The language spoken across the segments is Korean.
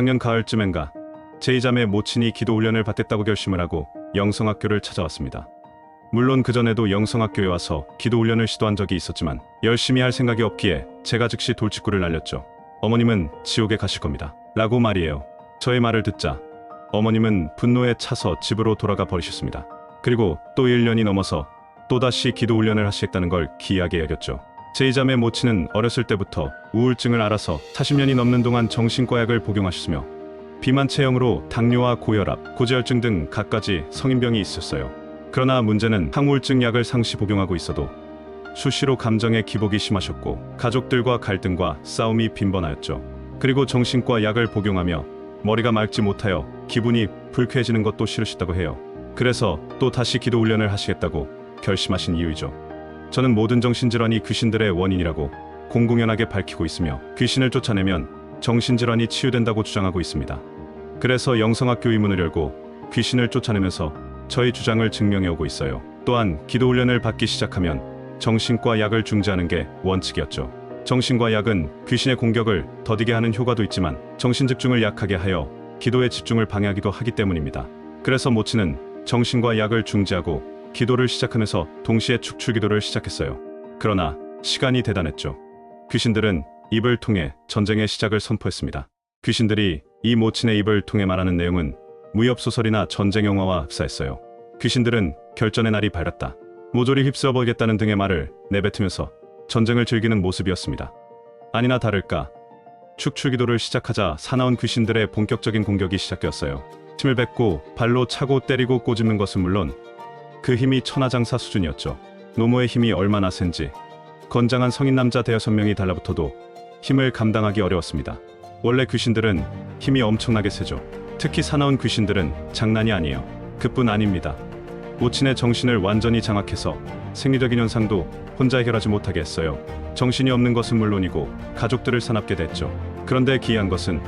작년 가을쯤엔가 제2자매 모친이 기도훈련을 받겠다고 결심을 하고 영성학교를 찾아왔습니다. 물론 그전에도 영성학교에 와서 기도훈련을 시도한 적이 있었지만 열심히 할 생각이 없기에 제가 즉시 돌직구를 날렸죠. 어머님은 지옥에 가실 겁니다. 라고 말이에요. 저의 말을 듣자 어머님은 분노에 차서 집으로 돌아가 버리셨습니다. 그리고 또 1년이 넘어서 또다시 기도훈련을 하시겠다는 걸 기이하게 여겼죠. 제2자매 모친은 어렸을 때부터 우울증을 앓아서 40년이 넘는 동안 정신과 약을 복용하셨으며 비만 체형으로 당뇨와 고혈압, 고지혈증 등 갖가지 성인병이 있었어요. 그러나 문제는 항우울증 약을 상시 복용하고 있어도 수시로 감정의 기복이 심하셨고 가족들과 갈등과 싸움이 빈번하였죠. 그리고 정신과 약을 복용하며 머리가 맑지 못하여 기분이 불쾌해지는 것도 싫으셨다고 해요. 그래서 또 다시 기도훈련을 하시겠다고 결심하신 이유이죠. 저는 모든 정신질환이 귀신들의 원인이라고 공공연하게 밝히고 있으며 귀신을 쫓아내면 정신질환이 치유된다고 주장하고 있습니다. 그래서 영성학교 의문을 열고 귀신을 쫓아내면서 저의 주장을 증명해오고 있어요. 또한 기도훈련을 받기 시작하면 정신과 약을 중지하는 게 원칙이었죠. 정신과 약은 귀신의 공격을 더디게 하는 효과도 있지만 정신 집중을 약하게 하여 기도의 집중을 방해하기도 하기 때문입니다. 그래서 모친은 정신과 약을 중지하고 기도를 시작하면서 동시에 축출기도를 시작했어요. 그러나 시간이 대단했죠. 귀신들은 입을 통해 전쟁의 시작을 선포했습니다. 귀신들이 이 모친의 입을 통해 말하는 내용은 무협소설이나 전쟁 영화와 흡사했어요. 귀신들은 결전의 날이 밝았다, 모조리 휩쓸어버리겠다는 등의 말을 내뱉으면서 전쟁을 즐기는 모습이었습니다. 아니나 다를까 축출기도를 시작하자 사나운 귀신들의 본격적인 공격이 시작되었어요. 침을 뱉고 발로 차고 때리고 꼬집는 것은 물론 그 힘이 천하장사 수준이었죠. 노모의 힘이 얼마나 센지 건장한 성인 남자 5명이 달라붙어도 힘을 감당하기 어려웠습니다. 원래 귀신들은 힘이 엄청나게 세죠. 특히 사나운 귀신들은 장난이 아니에요. 그뿐 아닙니다. 모친의 정신을 완전히 장악해서 생리적인 현상도 혼자 해결하지 못하게 했어요. 정신이 없는 것은 물론이고 가족들을 사납게 됐죠. 그런데 기이한 것은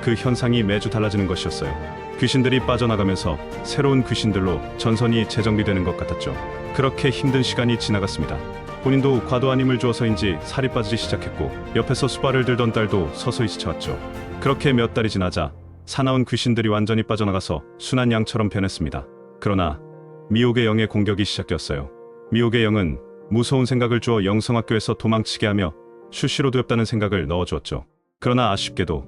그 현상이 매주 달라지는 것이었어요. 귀신들이 빠져나가면서 새로운 귀신들로 전선이 재정비되는 것 같았죠. 그렇게 힘든 시간이 지나갔습니다. 본인도 과도한 힘을 주어서인지 살이 빠지기 시작했고 옆에서 수발을 들던 딸도 서서히 지쳐왔죠. 그렇게 몇 달이 지나자 사나운 귀신들이 완전히 빠져나가서 순한 양처럼 변했습니다. 그러나 미혹의 영의 공격이 시작되었어요. 미혹의 영은 무서운 생각을 주어 영성학교에서 도망치게 하며 수시로 두렵다는 생각을 넣어주었죠. 그러나 아쉽게도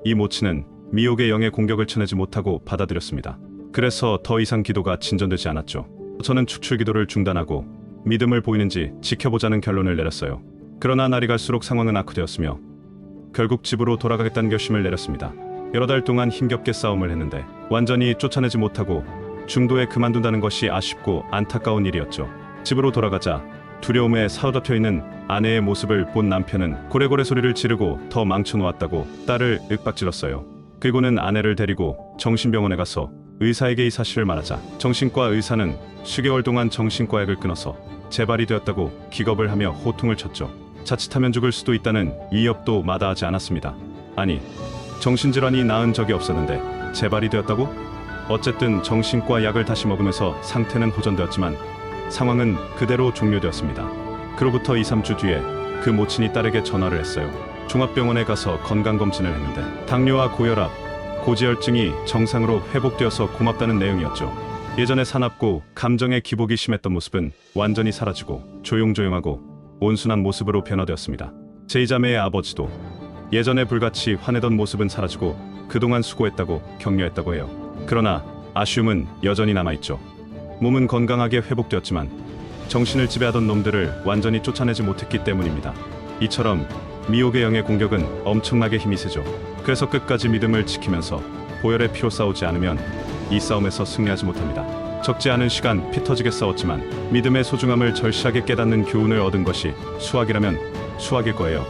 이 모친은 미혹의 영의 공격을 쳐내지 못하고 받아들였습니다. 그래서 더 이상 기도가 진전되지 않았죠. 저는 축출기도를 중단하고 믿음을 보이는지 지켜보자는 결론을 내렸어요. 그러나 날이 갈수록 상황은 악화되었으며 결국 집으로 돌아가겠다는 결심을 내렸습니다. 여러 달 동안 힘겹게 싸움을 했는데 완전히 쫓아내지 못하고 중도에 그만둔다는 것이 아쉽고 안타까운 일이었죠. 집으로 돌아가자 두려움에 사로잡혀 있는 아내의 모습을 본 남편은 고래고래 소리를 지르고 더 망쳐놓았다고 딸을 윽박질렀어요. 그리고는 아내를 데리고 정신병원에 가서 의사에게 이 사실을 말하자 정신과 의사는 수개월 동안 정신과 약을 끊어서 재발이 되었다고 기겁을 하며 호통을 쳤죠. 자칫하면 죽을 수도 있다는 위협도 마다하지 않았습니다. 아니, 정신질환이 나은 적이 없었는데 재발이 되었다고? 어쨌든 정신과 약을 다시 먹으면서 상태는 호전되었지만 상황은 그대로 종료되었습니다. 그로부터 2-3주 뒤에 그 모친이 딸에게 전화를 했어요. 종합병원에 가서 건강검진을 했는데 당뇨와 고혈압, 고지혈증이 정상으로 회복되어서 고맙다는 내용이었죠. 예전에 사납고 감정의 기복이 심했던 모습은 완전히 사라지고 조용조용하고 온순한 모습으로 변화되었습니다. 제이자매의 아버지도 예전에 불같이 화내던 모습은 사라지고 그동안 수고했다고 격려했다고 해요. 그러나 아쉬움은 여전히 남아있죠. 몸은 건강하게 회복되었지만 정신을 지배하던 놈들을 완전히 쫓아내지 못했기 때문입니다. 이처럼 미혹의 영의 공격은 엄청나게 힘이 세죠. 그래서 끝까지 믿음을 지키면서 보혈의 피로 싸우지 않으면 이 싸움에서 승리하지 못합니다. 적지 않은 시간 피 터지게 싸웠지만 믿음의 소중함을 절실하게 깨닫는 교훈을 얻은 것이 수학이라면 수학일 거예요.